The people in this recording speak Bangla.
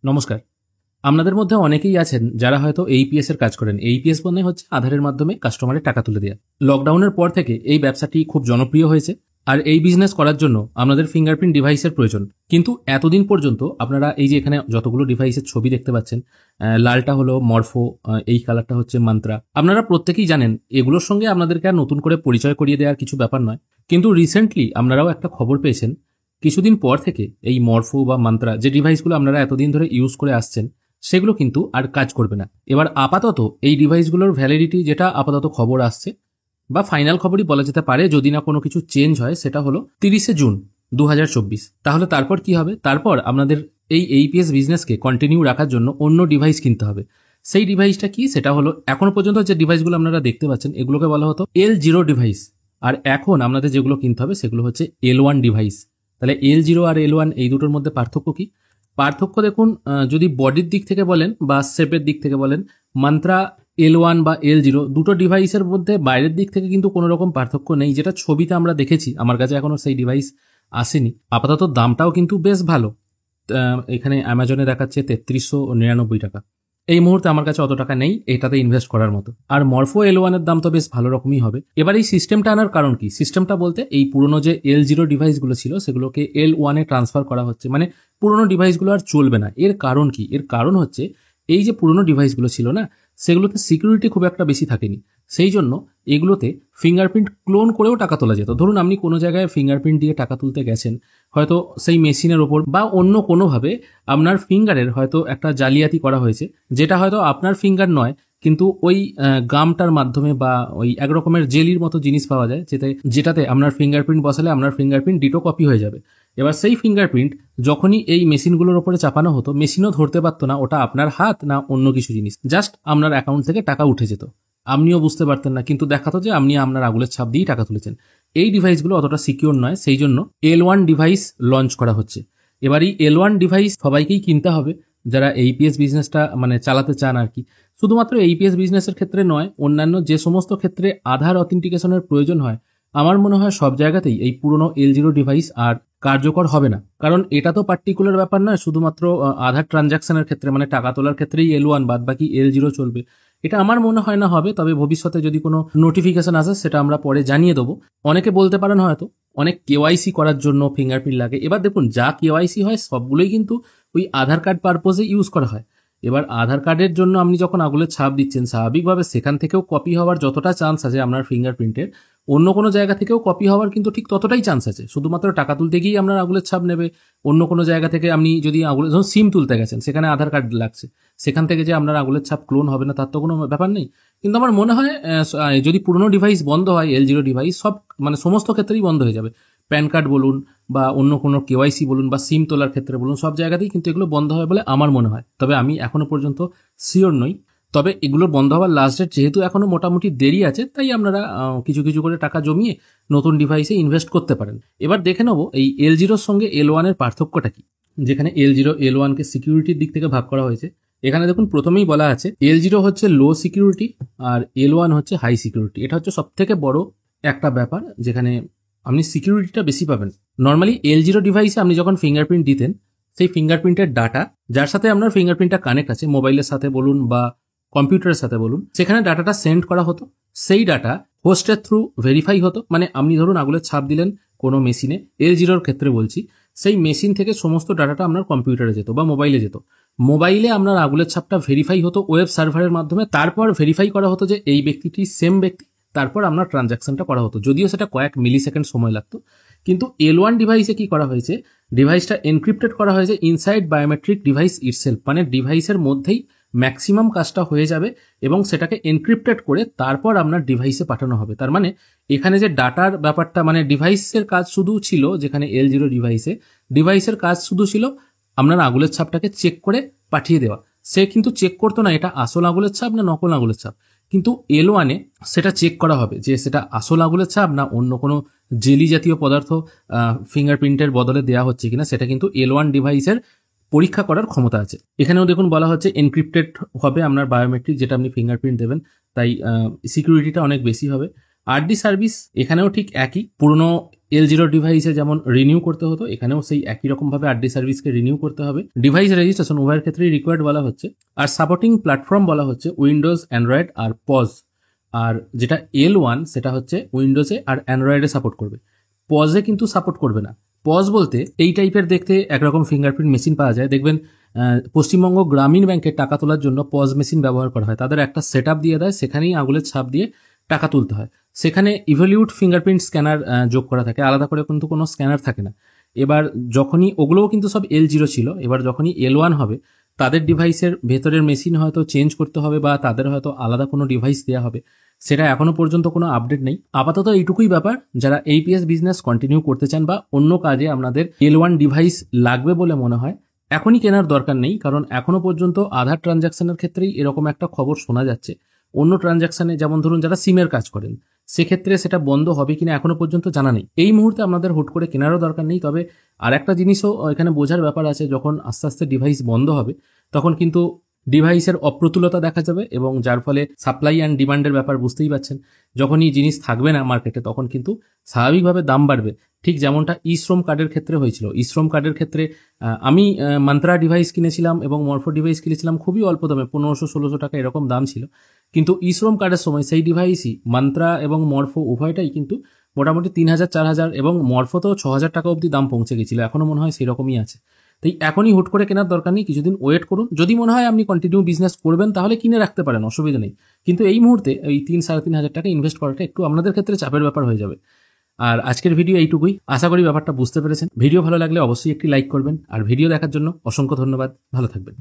নমস্কার। আপনাদের মধ্যে অনেকেই আছেন যারা হয়তো এইপিএস এর কাজ করেন। এইপিএস মানে হচ্ছে আধারের মাধ্যমে কাস্টমারের টাকা তুলে দেওয়া। লকডাউনের পর থেকে এই ব্যবসাটি খুব জনপ্রিয় হয়েছে। আর এই বিজনেস করার জন্য আপনাদের ফিঙ্গারপ্রিন্ট ডিভাইসের প্রয়োজন। কিন্তু এতদিন পর্যন্ত আপনারা এই যে এখানে যতগুলো ডিভাইসের ছবি দেখতে পাচ্ছেন, লালটা হলো মরফো, এই কালারটা হচ্ছে মান্ত্রা। আপনারা প্রত্যেকেই জানেন এগুলোর সঙ্গে আপনাদেরকে আর নতুন করে পরিচয় করিয়ে দেওয়ার কিছু ব্যাপার নয়। কিন্তু রিসেন্টলি আপনারাও একটা খবর পেয়েছেন, কিছুদিন পর থেকে এই মরফো বা মান্ত্রা যে ডিভাইসগুলো আপনারা এতদিন ধরে ইউজ করে আসছেন সেগুলো কিন্তু আর কাজ করবে না। এবার আপাতত এই ডিভাইসগুলোর ভ্যালিডিটি, যেটা আপাতত খবর আসছে বা ফাইনাল খবরই বলা যেতে পারে যদি না কোনো কিছু চেঞ্জ হয়, সেটা হলো 30শে জুন 2024। তাহলে তারপর কি হবে? তারপর আপনাদের এই এইপিএস বিজনেসকে কন্টিনিউ রাখার জন্য অন্য ডিভাইস কিনতে হবে। সেই ডিভাইসটা কি? সেটা হলো এখনো পর্যন্ত যে ডিভাইসগুলো আপনারা দেখতে পাচ্ছেন এগুলোকে বলা হতো L0 ডিভাইস। আর এখন আপনাদের যেগুলো কিনতে হবে সেগুলো হচ্ছে L1 ডিভাইস। তাহলে L0 আর L1 এই দুটোর মধ্যে পার্থক্য কি? পার্থক্য দেখুন, যদি বডির দিক থেকে বলেন বা শেপের দিক থেকে বলেন, মান্ত্রা L1 বা L0 দুটো ডিভাইসের মধ্যে বাইরের দিক থেকে কিন্তু কোনো রকম পার্থক্য নেই। যেটা ছবিতে আমরা দেখেছি, আমার কাছে এখনো সেই ডিভাইস আসেনি। আপাতত দামটাও কিন্তু বেশ ভালো। এখানে অ্যামাজনে দেখাচ্ছে 3399 টাকা। এই মুহূর্তে আমার কাছে অত টাকা নেই এটাতে ইনভেস্ট করার মতো। আর মরফো L1 এর দাম তো বেশ ভালো রকমই হবে। এবার এই সিস্টেমটা আনার কারণ কি? সিস্টেমটা বলতে এই পুরনো যে L0 ডিভাইসগুলো ছিল সেগুলোকে L1 এ ট্রান্সফার করা হচ্ছে, মানে পুরনো ডিভাইসগুলো আর চলবে না। এর কারণ কি? এর কারণ হচ্ছে এই যে পুরনো ডিভাইসগুলো ছিল না, সেগুলোতে সিকিউরিটি খুব একটা বেশি থাকেনি। সেই জন্য এগুলোতে ফিঙ্গারপ্রিন্ট ক্লোন করেও টাকা তোলা যেত। ধরুন আপনি কোনো জায়গায় ফিঙ্গারপ্রিন্ট দিয়ে টাকা তুলতে গেছেন, হয়তো সেই মেশিনের ওপর বা অন্য কোনোভাবে আপনার ফিঙ্গারের হয়তো একটা জালিয়াতি করা হয়েছে, যেটা হয়তো আপনার ফিঙ্গার নয়, কিন্তু ওই গামটার মাধ্যমে বা ওই এক রকমের জেলির মতো জিনিস পাওয়া যায় যেটাতে আপনার ফিঙ্গারপ্রিন্ট বসালে আপনার ফিঙ্গারপ্রিন্ট ডিটো কপি হয়ে যাবে। এবার সেই ফিঙ্গারপ্রিন্ট যখনই এই মেশিনগুলোর ওপরে চাপানো হতো, মেশিনও ধরতে পারতো না ওটা আপনার হাত না অন্য কিছু জিনিস, জাস্ট আপনার অ্যাকাউন্ট থেকে টাকা উঠে যেত। আপনিও বুঝতে পারতেন না, কিন্তু দেখাতো যে আপনি আপনার আঙুলের ছাপ দিয়েই টাকা তুলেছেন। এই ডিভাইসগুলো অতটা সিকিউর নয়, সেই জন্য L1 ডিভাইস লঞ্চ করা হচ্ছে। এবার এই L1 ডিভাইস সবাইকেই কিনতে হবে যারা এইপিএস বিজনেসটা মানে চালাতে চান আর কি। শুধুমাত্র এইপিএস বিজনেসের ক্ষেত্রে নয়, অন্যান্য যে সমস্ত ক্ষেত্রে আধার অথেন্টিকেশনের প্রয়োজন হয়, আমার মনে হয় সব জায়গাতেই এই পুরনো L0 ডিভাইস আর কার্যকর হবে না। কারণ এটা তো পার্টিকুলার ব্যাপার নয় শুধুমাত্র আধার ট্রানজাকশনের ক্ষেত্রে, মানে টাকা তোলার ক্ষেত্রেই L1, বাদ বাকি L0 চলবে। এটা আমার মনে হয় না হবে, তবে ভবিষ্যতে যদি কোনো নোটিফিকেশন আসে সেটা আমরা পরে জানিয়ে দেবো। অনেকে বলতে পারেন হয়তো অনেক কেওয়াইসি করার জন্য ফিঙ্গারপ্রিন্ট লাগে। এবার দেখুন, যা কেওয়াইসি হয় সবগুলোই কিন্তু ওই আধার কার্ড পারপোজে ইউজ করা হয়। এবার আধার কার্ডের জন্য আপনি যখন আঙুলের ছাপ দিচ্ছেন, স্বাভাবিকভাবে সেখান থেকেও কপি হওয়ার যতটা চান্স আছে আপনার ফিঙ্গারপ্রিন্টের, অন্য কোনো জায়গা থেকেও কপি হওয়ার কিন্তু ঠিক ততটাই চান্স আছে। শুধুমাত্র টাকা তুলতে গিয়েই আপনার আঙুলের ছাপ নেবে, অন্য কোনো জায়গা থেকে আপনি যদি আঙুলের ধরুন সিম তুলতে গেছেন, সেখানে আধার কার্ড লাগছে, সেখান থেকে যে আপনার আঙুলের ছাপ ক্লোন হবে না তার তো কোনো ব্যাপার নেই। কিন্তু আমার মনে হয় যদি পুরনো ডিভাইস বন্ধ হয়, L0 ডিভাইস সব মানে সমস্ত ক্ষেত্রেই বন্ধ হয়ে যাবে। প্যান কার্ড বলুন বা অন্য কোনো কেওয়াইসি বলুন বা সিম তোলার ক্ষেত্রে বলুন, সব জায়গাতেই কিন্তু এগুলো বন্ধ হবে বলে আমার মনে হয়। তবে আমি এখনো পর্যন্ত শিওর নই। তবে এগুলো বন্ধ হওয়ার লাস্ট ডেট যেহেতু এখনো মোটামুটি দেরি আছে, তাই আপনারা কিছু কিছু করে টাকা জমিয়ে নতুন ডিভাইসে ইনভেস্ট করতে পারেন। এবার দেখে নেবো এই L0 সঙ্গে L1 এর পার্থক্যটা কি। যেখানে L0 L1 কে সিকিউরিটির দিক থেকে ভাগ করা হয়েছে, এখানে দেখুন প্রথমেই বলা আছে L0 হচ্ছে লো সিকিউরিটি আর L1 হচ্ছে হাই সিকিউরিটি। এটা হচ্ছে সব থেকে বড় একটা ব্যাপার, যেখানে আপনি সিকিউরিটিটা বেশি পাবেন। নর্মালি L0 ডিভাইসে আপনি যখন ফিঙ্গারপ্রিন্ট দিতেন, সেই ফিঙ্গারপ্রিন্টের ডাটা, যার সাথে আপনার ফিঙ্গারপ্রিন্টটা কানেক্ট আছে, মোবাইলের সাথে বলুন বা কম্পিউটারের সাথে বলুন, সেখানে ডাটাটা সেন্ড করা হতো। সেই ডাটা হোস্টের থ্রু ভেরিফাই হতো। মানে আপনি ধরুন আঙুলের ছাপ দিলেন কোনো মেশিনে, L0 ক্ষেত্রে বলছি, সেই মেশিন থেকে সমস্ত ডাটাটা আপনার কম্পিউটারে যেত বা মোবাইলে যেত। মোবাইলে আপনার আঙুলের ছাপটা ভেরিফাই হতো ওয়েব সার্ভারের মাধ্যমে। তারপর ভেরিফাই করা হতো যে এই ব্যক্তিটি সেম ব্যক্তি, তারপর আপনার ট্রানজাকশনটা করা হতো, যদিও সেটা কয়েক মিলি সেকেন্ড সময় লাগতো। কিন্তু L1 ডিভাইসে কি করা হয়েছে, ডিভাইসটা এনক্রিপ্টেড করা হয়েছে ইনসাইড বায়োমেট্রিক ডিভাইস ইটসেলফ। মানে ডিভাইসের মধ্যেই ম্যাক্সিমাম কাজটা হয়ে যাবে এবং সেটাকে এনক্রিপ্টেড করে তারপর আপনার ডিভাইসে পাঠানো হবে। তার মানে এখানে যে ডাটার ব্যাপারটা, মানে ডিভাইসের কাজ শুধু ছিল, যেখানে L0 ডিভাইসের কাজ শুধু ছিল আপনার আঙুলের ছাপটাকে চেক করে পাঠিয়ে দেওয়া। সে কিন্তু চেক করতো না এটা আসল আঙুলের ছাপ না নকল আঙুলের ছাপ। কিন্তু L1 এ সেটা চেক করা হবে যে সেটা আসল আঙুলের ছাপ না অন্য কোনো জেলি জাতীয় পদার্থ ফিঙ্গারপ্রিন্টের বদলে দেওয়া হচ্ছে কিনা, সেটা কিন্তু L1 ডিভাইসের পরীক্ষা করার ক্ষমতা আছে। এখানেও দেখুন বলা হচ্ছে এনক্রিপ্টেড হবে আপনার বায়োমেট্রিক, যেটা আপনি ফিঙ্গারপ্রিন্ট দেবেন, তাই সিকিউরিটিটা অনেক বেশি হবে। আরডি সার্ভিস এখানেও ঠিক একই, পুরনো L0 ডিভাইসে যেমন রিনিউ করতে হতো এখানেও সেই একই রকম ভাবে আরডি সার্ভিসকে রিনিউ করতে হবে। ডিভাইস রেজিস্ট্রেশন উভয়ের ক্ষেত্রেই রিকোয়ার্ড বলা হচ্ছে। আর সাপোর্টিং প্ল্যাটফর্ম বলা হচ্ছে উইন্ডোজ, অ্যান্ড্রয়েড আর পজ। আর যেটা L1 সেটা হচ্ছে উইন্ডোজে আর অ্যান্ড্রয়েডে সাপোর্ট করবে, পজে কিন্তু সাপোর্ট করবে না। পজ বলতে এই টাইপের দেখতে একরকম ফিঙ্গারপ্রিন্ট মেশিন পাওয়া যায়, দেখবেন পশ্চিমবঙ্গ গ্রামীণ ব্যাংকে টাকা তোলার জন্য পজ মেশিন ব্যবহার করা হয়। তাদের একটা সেট আপ দিয়ে দেয়, সেখানেই আঙুলের ছাপ দিয়ে টাকা তুলতে হয়। সেখানে ইভলিউট ফিঙ্গারপ্রিন্ট স্ক্যানার যোগ করা থাকে, আলাদা করে কিন্তু কোনো স্ক্যানার থাকে না। এবার যখনই ওগুলোও কিন্তু সব L0 ছিল, এবার যখনই L1 হবে তাদের ডিভাইসের ভেতরের মেশিন হয়তো চেঞ্জ করতে হবে বা তাদের হয়তো আলাদা কোনো ডিভাইস দেওয়া হবে, সেটা এখনো পর্যন্ত কোনো আপডেট নেই। আপাতত এইটুকুই ব্যাপার, যারা APS বিজনেস কন্টিনিউ করতে চান বা অন্য কাজে আপনাদের L1 ডিভাইস লাগবে বলে মনে হয়, এখনই কেনার দরকার নেই, কারণ এখনো পর্যন্ত আধার ট্রানজাকশনের ক্ষেত্রেই এরকম একটা খবর শোনা যাচ্ছে। অন্য ট্রানজাকশনে যেমন ধরুন যারা সিমের কাজ করেন সেক্ষেত্রে সেটা বন্ধ হবে কিনা এখনো পর্যন্ত জানা নেই। এই মুহূর্তে আপনাদের হুট করে কেনারও দরকার নেই। তবে আর একটা জিনিসও এখানে বোঝার ব্যাপার আছে, যখন আস্তে আস্তে ডিভাইস বন্ধ হবে তখন কিন্তু ডিভাইসের অপ্রতুলতা দেখা যাবে এবং যার ফলে সাপ্লাই অ্যান্ড ডিমান্ডের ব্যাপার বুঝতেই পাচ্ছেন। যখনই জিনিস থাকবে না মার্কেটে তখন কিন্তু স্বাভাবিকভাবে দাম বাড়বে, ঠিক যেমনটা ই শ্রম কার্ডের ক্ষেত্রে হয়েছিল। ই শ্রম কার্ডের ক্ষেত্রে আমি মান্ত্রা ডিভাইস কিনেছিলাম এবং মরফো ডিভাইস কিনেছিলাম খুবই অল্প দামে, 1500-1600 টাকা এরকম দাম ছিল। কিন্তু ই শ্রম কার্ডের সময় সেই ডিভাইসই মান্ত্রা এবং মরফো উভয়টাই কিন্তু মোটামুটি 3000-4000 এবং মরফো তো 6000 টাকা অবধি দাম পৌঁছে গেছিল, এখনো মনে হয় সেরকমই আছে। তাই এখনই হুট করে কেনার দরকার নেই, কিছুদিন ওয়েট করুন। যদি মনে হয় আপনি কন্টিনিউ বিজনেস করবেন তাহলে কিনে রাখতে পারেন, অসুবিধা নেই। কিন্তু এই মুহূর্তে এই 3-3.5 টাকা ইনভেস্ট করাটা একটু আপনাদের ক্ষেত্রে চাপের ব্যাপার হয়ে যাবে। আর আজকের ভিডিও এইটুকুই, আশা করি ব্যাপারটা বুঝতে পেরেছেন। ভিডিও ভালো লাগলে অবশ্যই একটি লাইক করবেন, আর ভিডিও দেখার জন্য অসংখ্য ধন্যবাদ। ভালো থাকবেন।